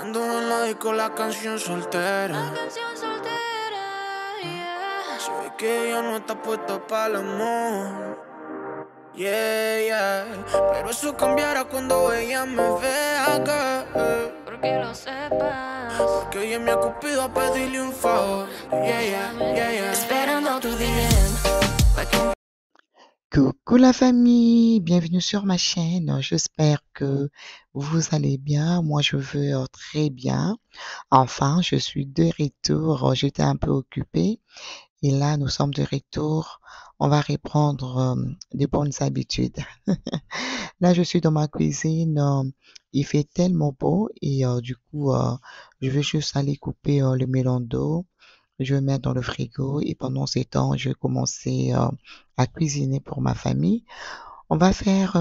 Sonando en la disco la canción soltera. Yeah. Se ve que ella no está puesta para el amor. Yeah, yeah. Pero eso cambiará cuando ella me vea, girl. Porque lo sepas. Porque ella me ha cupido a pedirle un favor. Yeah, yeah, yeah, yeah. Esperando tu DM. Coucou la famille, bienvenue sur ma chaîne. J'espère que vous allez bien. Moi, je vais très bien. Enfin, je suis de retour. J'étais un peu occupée et là, nous sommes de retour. On va reprendre des bonnes habitudes. Là, je suis dans ma cuisine. Il fait tellement beau et du coup, je vais juste aller couper le melon d'eau. Je vais mettre dans le frigo et pendant ces temps, je vais commencer à cuisiner pour ma famille. On va faire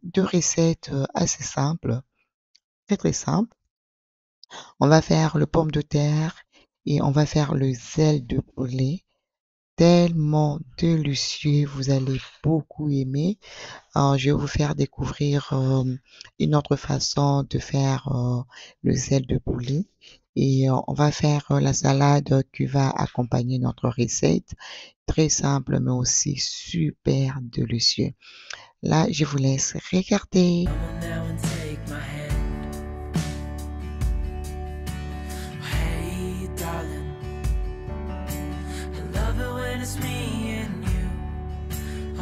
deux recettes assez simples, très très simples. On va faire le pomme de terre et on va faire le zèle de poulet. Tellement délicieux, vous allez beaucoup aimer. Je vais vous faire découvrir une autre façon de faire le zèle de poulet. Et on va faire la salade qui va accompagner notre recette. Très simple, mais aussi super délicieux. Là, je vous laisse regarder.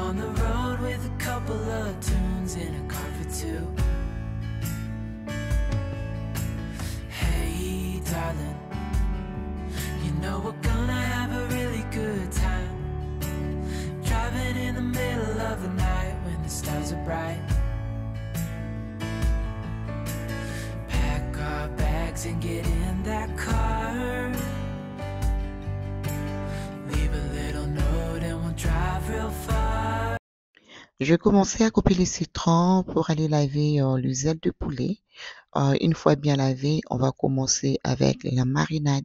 On the road with a couple of tunes in a car for two. Hey darling, you know we're gonna have a really good time, driving in the middle of the night when the stars are bright. Pack our bags and get in that car, leave a little note and we'll drive real far. Je vais commencer à couper les citrons pour aller laver le zèle de poulet. Une fois bien lavé, on va commencer avec la marinade.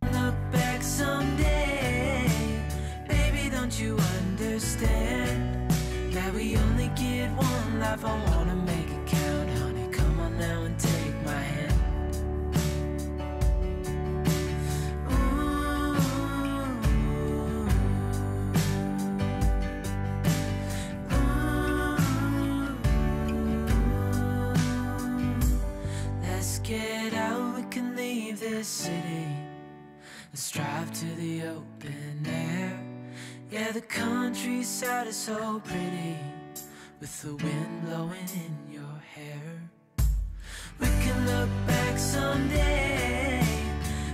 Get out, we can leave this city. Let's drive to the open air. Yeah, the countryside is so pretty, with the wind blowing in your hair. We can look back someday.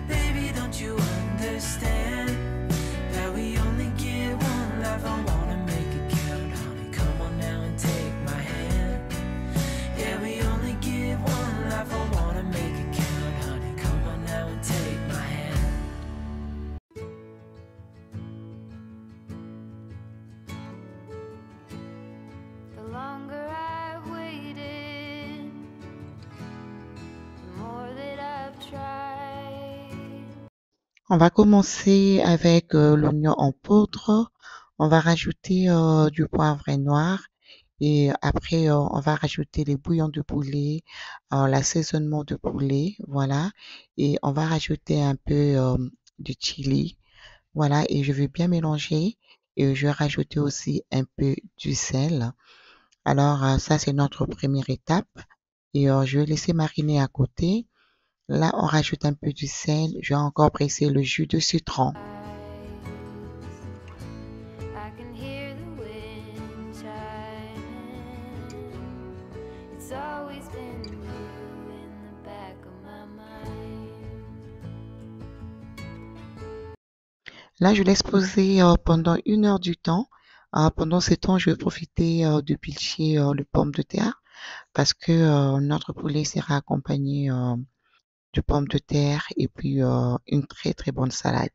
Baby, don't you understand that we only get one life? I wanna make it count, honey. Come on now and take my hand. Yeah, we only get one life. I wanna make it count, honey. Come on now and take my hand. The longer I've waited, the more that I've tried. On va commencer avec l'oignon en poudre. On va rajouter du poivre noir. Et après, on va rajouter les bouillons de poulet, l'assaisonnement de poulet, voilà. Et on va rajouter un peu de chili, voilà. Et je vais bien mélanger. Et je vais rajouter aussi un peu du sel. Alors, ça, c'est notre première étape. Et je vais laisser mariner à côté. Là, on rajoute un peu du sel. Je vais encore presser le jus de citron. Là, je laisse poser pendant 1 heure du temps. Pendant ce temps, je vais profiter de pilcher le pomme de terre parce que notre poulet sera accompagné de pommes de terre et puis une très très bonne salade.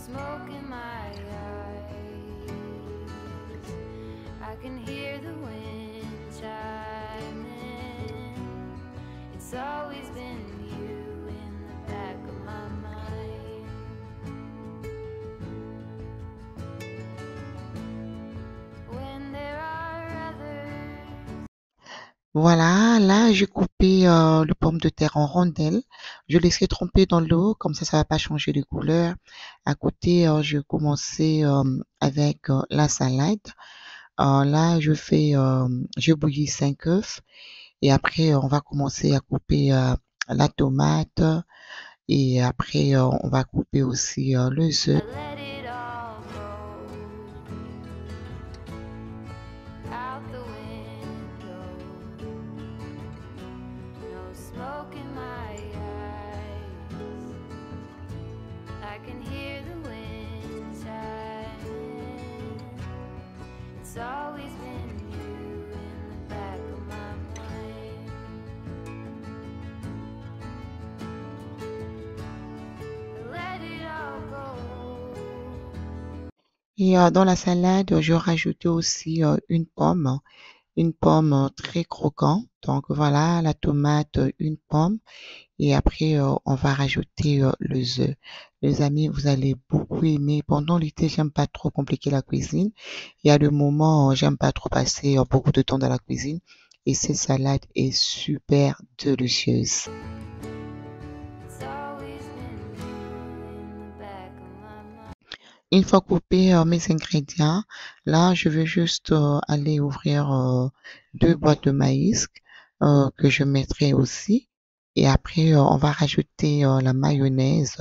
Smoke in my eyes. Voilà, là, j'ai coupé le pomme de terre en rondelles. Je laissais tremper dans l'eau, comme ça va pas changer de couleur. À côté, je commençais avec la salade. Là, je bouillis 5 œufs et après, on va commencer à couper la tomate et après, on va couper aussi les œufs. I let it all go out the window. No smoke in my eyes. I can hear the wind chime. It's always been you in the back of my mind. I let it all go. Et dans la salade, je rajoutais aussi une pomme très croquante. Donc voilà, la tomate, une pomme. Et après, on va rajouter les œufs. Les amis, vous allez beaucoup aimer. Pendant l'été, j'aime pas trop compliquer la cuisine. Il y a le moment, j'aime pas trop passer beaucoup de temps dans la cuisine. Et cette salade est super délicieuse. It's always been you in the back of my mind. Une fois coupé mes ingrédients, là, je vais juste aller ouvrir 2 boîtes de maïs que je mettrai aussi. Et après, on va rajouter la mayonnaise,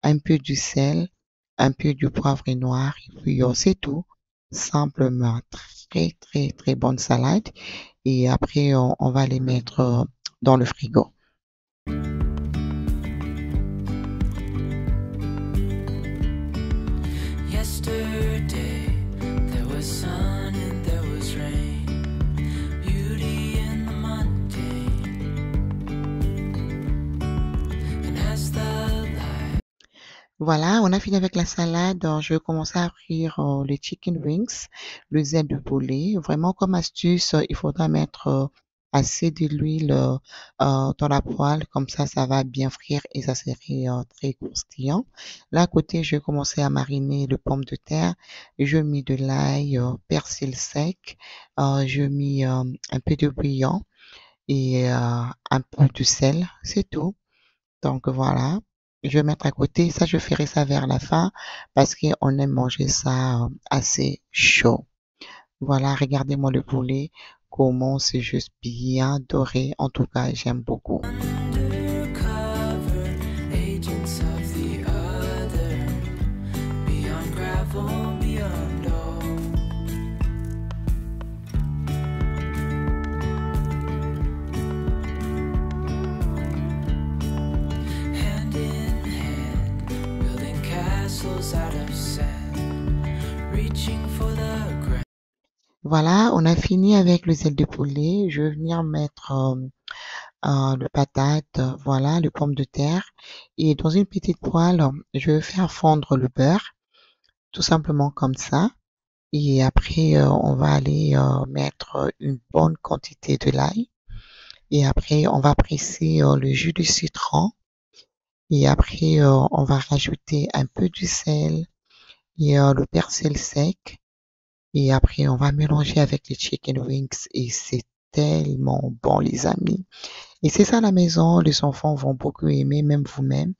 un peu du sel, un peu du poivre noir. Et puis, c'est tout. Simplement, très, très, très bonne salade. Et après, on va les mettre dans le frigo. Yesterday there was sun and there was rain, beauty in the mundane, and as the light. Voilà, on a fini avec la salade. Je vais commencer à frire les chicken wings, les ailes de poulet. Vraiment, comme astuce, il faudra mettre assez de l'huile dans la poêle. Comme ça va bien frire et ça serait très croustillant. Là, à côté, je vais commencer à mariner le pomme de terre. Je mets de l'ail, persil sec. Je mets un peu de bouillon et un peu de sel. C'est tout. Donc voilà, je vais mettre à côté. Ça, je ferai ça vers la fin parce qu'on aime manger ça assez chaud. Voilà, regardez-moi le poulet, comment c'est juste bien doré. En tout cas, j'aime beaucoup. Undercover agents of the other, beyond gravel, beyond all. Hand in hand, building castles out of sand, reaching for the ground. Voilà, on a fini avec les ailes de poulet. Je vais venir mettre le patate, voilà, le pomme de terre. Et dans une petite poêle, je vais faire fondre le beurre, tout simplement comme ça. Et après, on va aller mettre une bonne quantité de l'ail. Et après, on va presser le jus de citron. Et après, on va rajouter un peu du sel et le persil sec. Et après, on va mélanger avec les chicken wings. Et c'est tellement bon, les amis. Et c'est ça à la maison. Les enfants vont beaucoup aimer, même vous-même,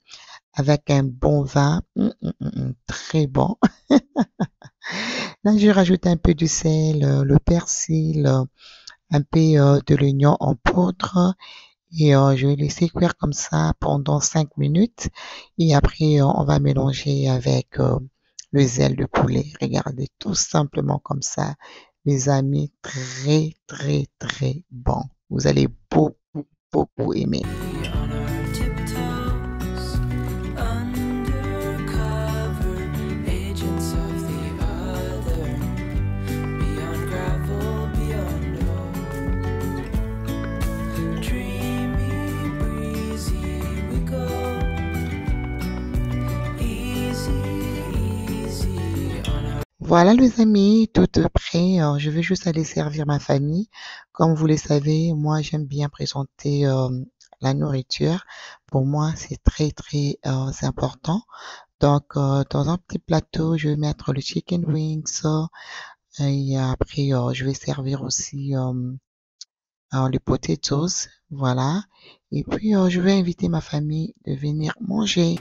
avec un bon vin. Très bon. Là, je rajoute un peu de sel, le persil, un peu de l'oignon en poudre et je vais laisser cuire comme ça pendant 5 minutes et après on va mélanger avec les ailes de poulet. Regardez, tout simplement comme ça, mes amis, très très très bon. Vous allez beaucoup beaucoup aimer. On our tiptoes, undercover agents of the other, beyond gravel, beyond all. Dreamy, breezy, we go easy, easy on our. Voilà les amis, tout est prêt. Je vais juste aller servir ma famille. Comme vous le savez, moi j'aime bien présenter la nourriture. Pour moi, c'est très très important. Donc dans un petit plateau, je vais mettre le chicken wings et après je vais servir aussi les potatoes, voilà. Et puis, je vais inviter ma famille de venir manger.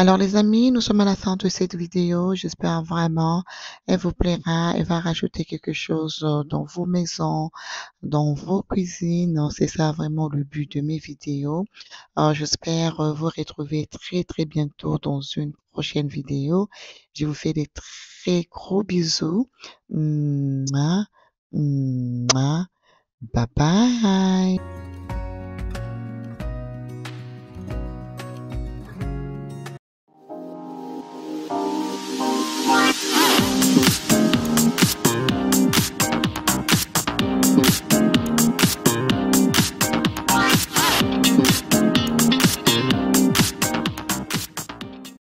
Alors les amis, nous sommes à la fin de cette vidéo. J'espère vraiment elle vous plaira. Elle va rajouter quelque chose dans vos maisons, dans vos cuisines. C'est ça vraiment le but de mes vidéos. J'espère vous retrouver très très bientôt dans une prochaine vidéo. Je vous fais des très gros bisous. Mouah, mouah. Bye bye.